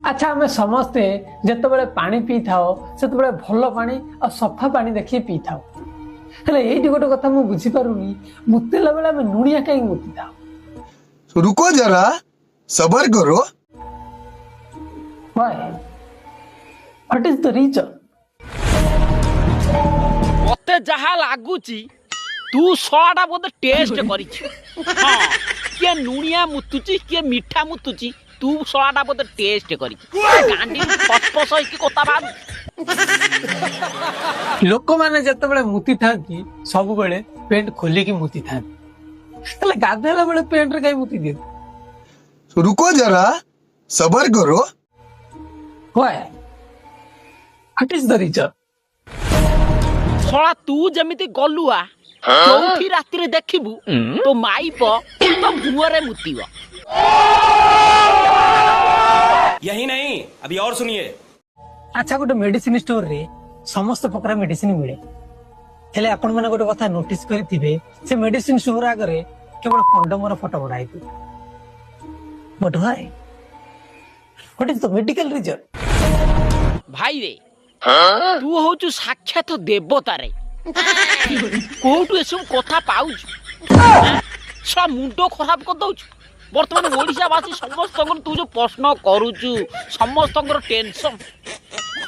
अच्छा आम समस्ते जिते पानी पी था से भल पानी और सफा पानी देखिए पी था ये गोटे कथा मुझे बुझीपारूनी मुतेला बेले आम लुणिया कहीं मुती था। रुको जरा सबर करो। Why? What is the reason? मते जहा लागुची तू सड़ा बोधे टेस्ट करिछ। हां के नुनिया मुतुची के मीठा मुतुची तू सड़ा बोधे टेस्ट करिछ। गांडी फसफस होई की कोता बात लोक माने जते मुती था सब बेले पेंट खोलिकी मुती था गाधेला बेले पेंट रे कहीं मुती दिए। रुको जरा सबर करो। Why? What is the reason? सड़ा तू जमिति गलुआ चौथी राति रे देखिबू तो माई प तो मुहरे मुतीबो। यही नहीं अभी और सुनिए। अच्छा गोटे मेडिसिन स्टोर रे समस्त प्रकार मेडिसिन मिले हेले आपण माने गोटे कथा नोटिस करिथिबे से मेडिसिन स्टोर आगरे केवल कंडोमर फोटो बढाई तू but why what is the medical reason? भाई रे तू होचु साक्षात देवता रे कोठु एसब कथा पाउछ सब मुंडो खराब कर दउछ। वर्तमान ओडिशा वासी समस्त तू जो प्रश्न करूचु समस्त टेंशन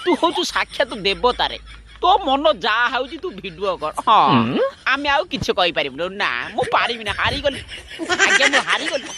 तू होचु साक्षात देवता रे तो मन जा हाउची तू वीडियो कर। हां आमे आउ किछ कहि परिबो ना मु पारिबि ना हारि गली आगे मु हारि गली।